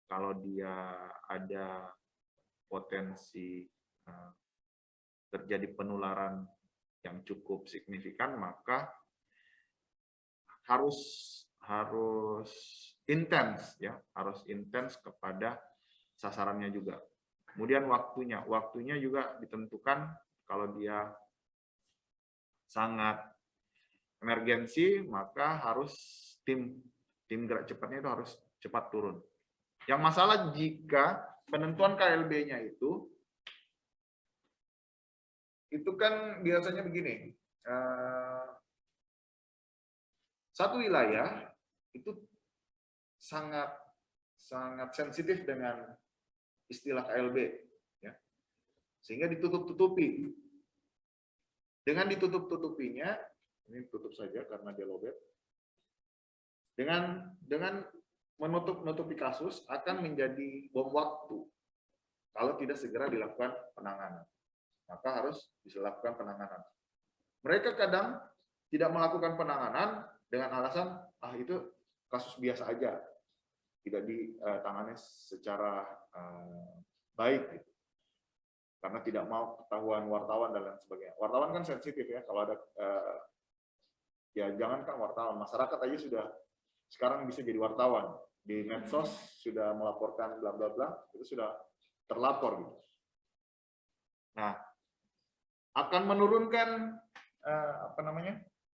S4: kalau dia ada potensi terjadi penularan yang cukup signifikan, maka harus intens, ya, harus intens kepada sasarannya juga. Kemudian waktunya juga ditentukan. Kalau dia sangat emergensi, maka harus tim gerak cepatnya itu harus cepat turun. Yang masalah jika penentuan KLB-nya itu kan biasanya begini, satu wilayah itu sangat sensitif dengan istilah KLB, ya. Sehingga ditutup-tutupi. Dengan ditutup-tutupinya, ini tutup saja karena dia lowbat. Dengan menutupi kasus akan menjadi bom waktu kalau tidak segera dilakukan penanganan. Maka harus dilakukan penanganan. Mereka kadang tidak melakukan penanganan dengan alasan, itu kasus biasa aja, tidak ditangani secara baik, gitu. Karena tidak mau ketahuan wartawan dan lain sebagainya. Wartawan kan sensitif ya, kalau ada, ya jangankan wartawan, masyarakat aja sudah sekarang bisa jadi wartawan. Di medsos sudah melaporkan bla bla bla, itu sudah terlapor gitu. Nah, akan menurunkan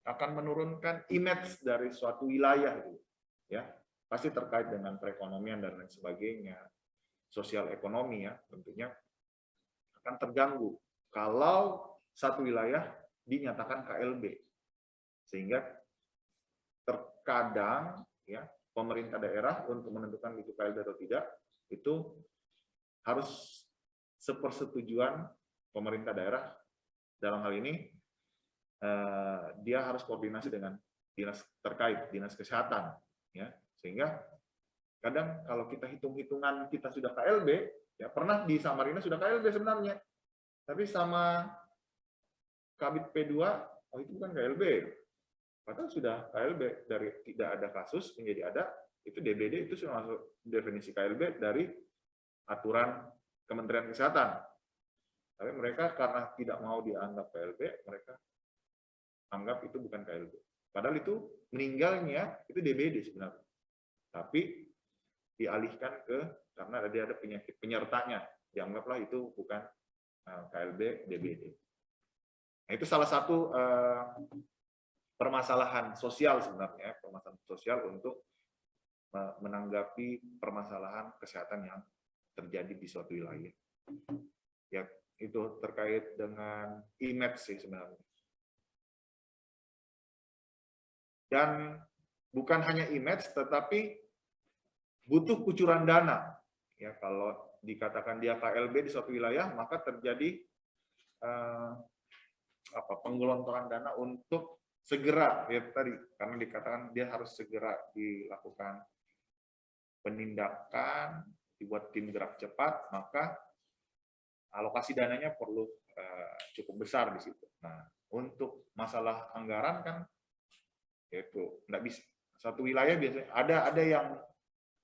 S4: akan menurunkan image dari suatu wilayah gitu, ya. Pasti terkait dengan perekonomian dan lain sebagainya, sosial ekonomi ya, tentunya akan terganggu kalau satu wilayah dinyatakan KLB. Sehingga terkadang ya pemerintah daerah untuk menentukan itu KLB atau tidak itu harus sepersetujuan pemerintah daerah. Dalam hal ini dia harus koordinasi dengan dinas terkait, dinas kesehatan, ya. Sehingga kadang kalau kita hitung-hitungan kita sudah KLB, ya pernah di Samarinda sudah KLB sebenarnya, tapi sama Kabid P2, itu bukan KLB, padahal sudah KLB, dari tidak ada kasus menjadi ada, itu DBD itu sudah masuk definisi KLB dari aturan Kementerian Kesehatan. Tapi mereka karena tidak mau dianggap KLB, mereka anggap itu bukan KLB. Padahal itu meninggalnya itu DBD sebenarnya. Tapi dialihkan karena dia ada penyakit penyertanya, dianggaplah itu bukan KLB DBD. Nah, itu salah satu permasalahan sosial sebenarnya, permasalahan sosial untuk menanggapi permasalahan kesehatan yang terjadi di suatu wilayah. Ya, itu terkait dengan image sih sebenarnya. Dan bukan hanya image, tetapi butuh kucuran dana. Ya, kalau dikatakan dia KLB di suatu wilayah, maka terjadi penggelontoran dana untuk segera, ya tadi, karena dikatakan dia harus segera dilakukan penindakan, dibuat tim gerak cepat, maka alokasi dananya perlu cukup besar di situ. Nah, untuk masalah anggaran kan, yaitu nggak bisa satu wilayah biasanya ada yang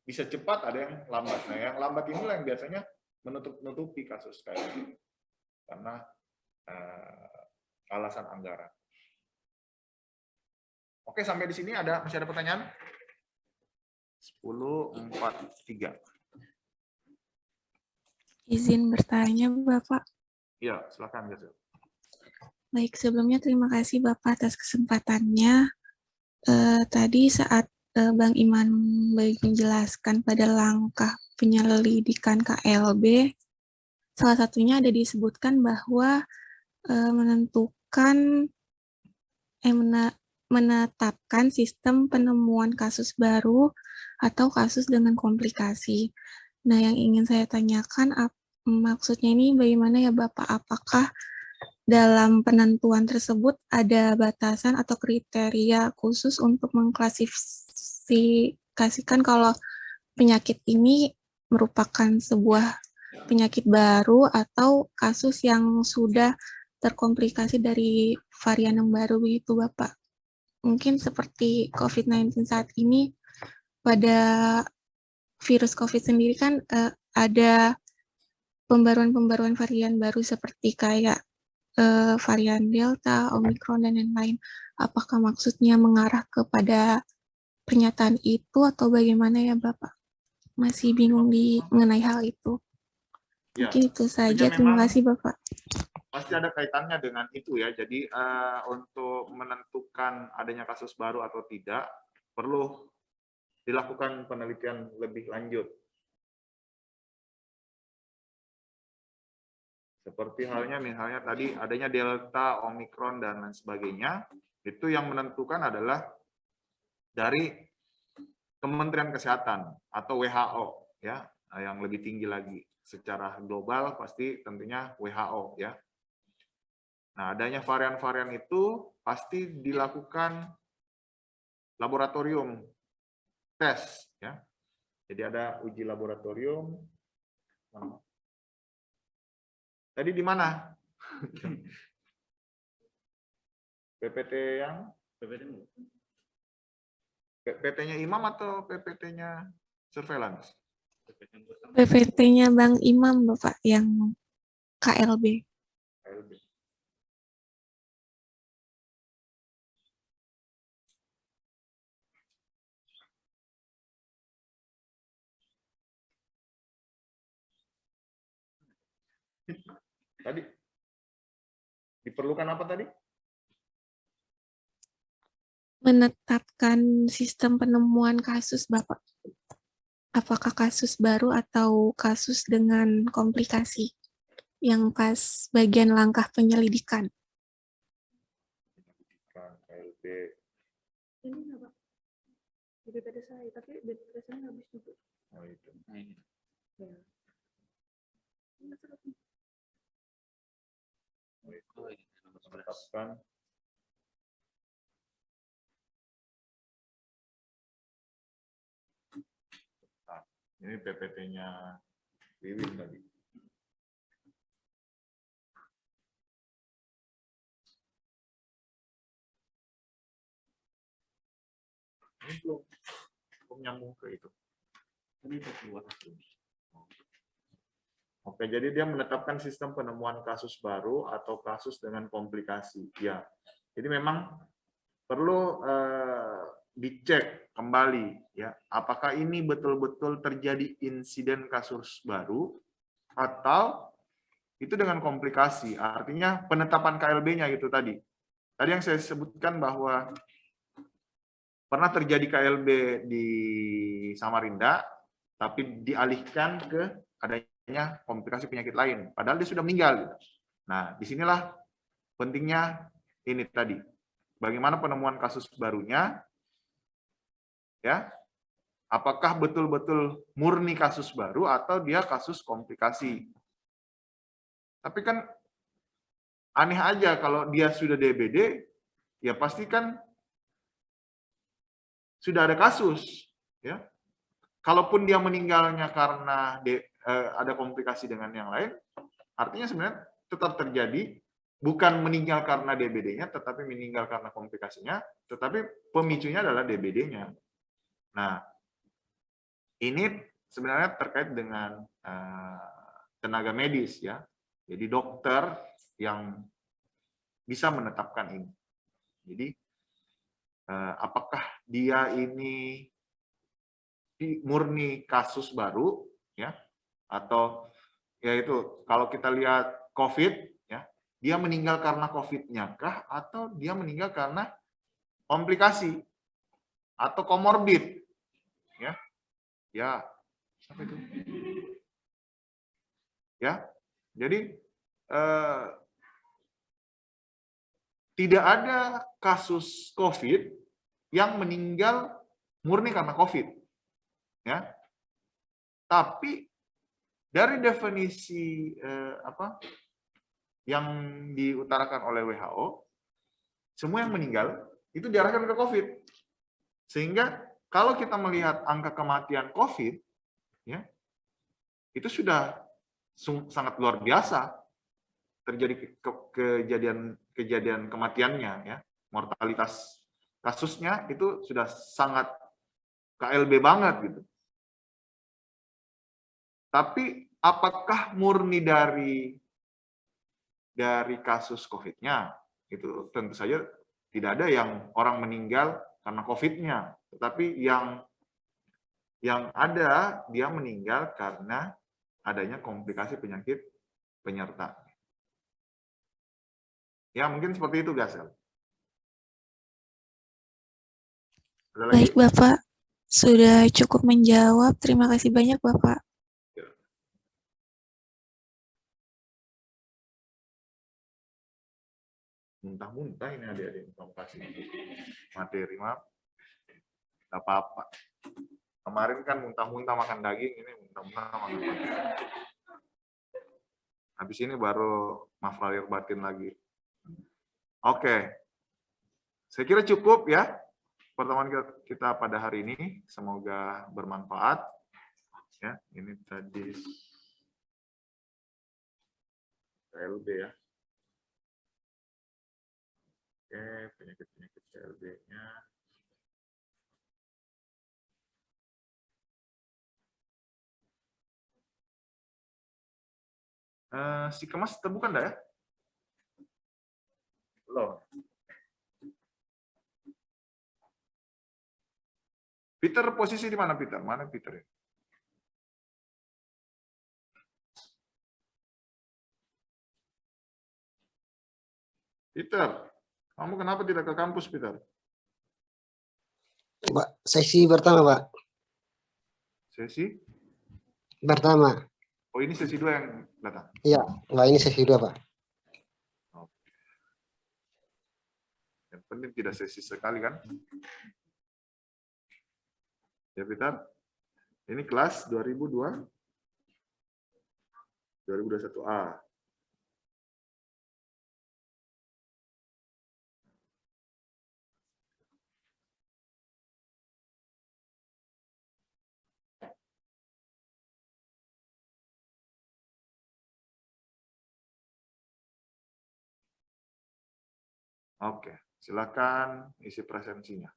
S4: bisa cepat, ada yang lambat. Nah, yang lambat inilah yang biasanya menutupi kasus kayak ini karena alasan anggaran. Oke, sampai di sini masih ada pertanyaan? 10:43.
S5: Izin bertanya, Bapak.
S4: Ya, silakan, Gazel.
S5: Baik, sebelumnya terima kasih Bapak atas kesempatannya. Tadi saat Bang Iman menjelaskan pada langkah penyelidikan KLB, salah satunya ada disebutkan bahwa menetapkan sistem penemuan kasus baru atau kasus dengan komplikasi. Nah, yang ingin saya tanyakan, maksudnya ini bagaimana ya Bapak? Apakah dalam penentuan tersebut ada batasan atau kriteria khusus untuk mengklasifikasikan kalau penyakit ini merupakan sebuah penyakit baru atau kasus yang sudah terkomplikasi dari varian yang baru begitu Bapak? Mungkin seperti COVID-19 saat ini, pada virus COVID sendiri kan ada pembaruan-pembaruan varian baru seperti kayak varian Delta, Omicron, dan lain-lain. Apakah maksudnya mengarah kepada pernyataan itu atau bagaimana ya Bapak? Masih bingung mengenai hal itu.
S4: Ya,
S5: Mungkin itu saja. Terima kasih Bapak.
S4: pasti ada kaitannya dengan itu ya. Jadi untuk menentukan adanya kasus baru atau tidak perlu dilakukan penelitian lebih lanjut. Seperti halnya misalnya tadi adanya Delta, Omikron, dan lain sebagainya, itu yang menentukan adalah dari Kementerian Kesehatan atau WHO ya, yang lebih tinggi lagi. Secara global pasti tentunya WHO ya. Nah, adanya varian-varian itu pasti dilakukan laboratorium tes ya. Jadi ada uji laboratorium. Tadi di mana? PPT yang PPT-nya Imam atau PPT-nya surveillance?
S5: PPT-nya Bang Imam, Bapak, yang KLB.
S4: KLB. Tadi diperlukan apa tadi?
S5: Menetapkan sistem penemuan kasus, Bapak. Apakah kasus baru atau kasus dengan komplikasi yang pas bagian langkah penyelidikan?
S4: KLB.
S6: Ini nggak, Pak? Di BPD saya, tapi BPD saya nggak habis juga.
S4: Oh, itu.
S6: Ya. Ini suratnya.
S4: Menetapkan ini PPT-nya Wiwin tadi. Ini belum nyambung ke itu. Oke, jadi dia menetapkan sistem penemuan kasus baru atau kasus dengan komplikasi. Ya, jadi memang perlu dicek kembali ya, apakah ini betul-betul terjadi insiden kasus baru atau itu dengan komplikasi. Artinya penetapan KLB-nya itu tadi. Tadi yang saya sebutkan bahwa pernah terjadi KLB di Samarinda, tapi dialihkan ke adanya komplikasi penyakit lain. Padahal dia sudah meninggal. Nah, disinilah pentingnya ini tadi. Bagaimana penemuan kasus barunya, ya? Apakah betul-betul murni kasus baru atau dia kasus komplikasi? Tapi kan aneh aja kalau dia sudah DBD, ya pasti kan sudah ada kasus, ya. Kalaupun dia meninggalnya karena ada komplikasi dengan yang lain, artinya sebenarnya tetap terjadi, bukan meninggal karena DBD-nya, tetapi meninggal karena komplikasinya, tetapi pemicunya adalah DBD-nya. Nah, ini sebenarnya terkait dengan tenaga medis, ya. Jadi dokter yang bisa menetapkan ini. Jadi apakah dia ini murni kasus baru, ya, atau ya itu kalau kita lihat COVID, ya, dia meninggal karena COVID-nya kah, atau dia meninggal karena komplikasi atau komorbid, ya, ya, apa itu? Ya, jadi tidak ada kasus COVID yang meninggal murni karena COVID, ya. Tapi dari definisi yang diutarakan oleh WHO, semua yang meninggal itu diarahkan ke COVID. Sehingga kalau kita melihat angka kematian COVID, ya, itu sudah sangat luar biasa terjadi kejadian kematiannya, ya, mortalitas kasusnya itu sudah sangat KLB banget gitu. Tapi apakah murni dari kasus COVID-nya? Itu tentu saja tidak ada yang orang meninggal karena COVID-nya, tetapi yang ada dia meninggal karena adanya komplikasi penyakit penyerta. Ya, mungkin seperti itu, Gasel. Ada lagi?
S5: Baik, Bapak. Sudah cukup menjawab. Terima kasih banyak, Bapak.
S4: Muntah-muntah ini adik-adik kamu kasih materi, maaf. Gak apa-apa. Kemarin kan muntah-muntah makan daging, ini muntah-muntah makan daging. Habis ini baru maflalir batin lagi. Oke. Saya kira cukup ya pertemuan kita pada hari ini. Semoga bermanfaat. Ya, ini tadi KLB ya. Oke, penyakit-penyakit KLB-nya. Si Kemas terbuka enggak ya? Belum. Peter posisi di mana Peter? Mana Peter ya? Peter, kamu kenapa tidak ke kampus, Peter?
S7: Pak, sesi pertama, Pak.
S4: Sesi?
S7: Pertama.
S4: Oh, ini sesi 2 yang datang?
S7: Iya, Pak, ini sesi 2, Pak.
S4: Yang penting tidak sesi sekali kan? Ya, Peter. Ini kelas 2021A. Oke, silakan isi presensinya.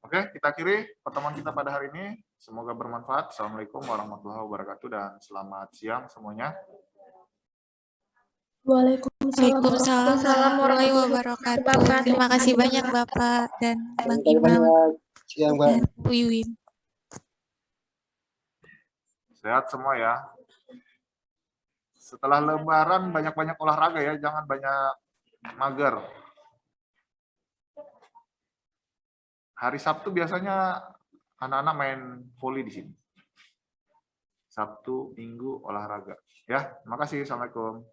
S4: Oke, kita akhiri pertemuan kita pada hari ini. Semoga bermanfaat. Assalamualaikum warahmatullahi wabarakatuh dan selamat siang semuanya.
S5: Waalaikumsalam warahmatullahi wabarakatuh. Terima kasih banyak, Bapak dan Bang Imam
S7: Siang, Pak.
S5: dan Bu Yuwin.
S4: Sehat semua ya. Setelah Lebaran banyak-banyak olahraga ya, jangan banyak mager. Hari Sabtu biasanya anak-anak main voli di sini. Sabtu, Minggu olahraga. Ya, terima kasih. Assalamualaikum.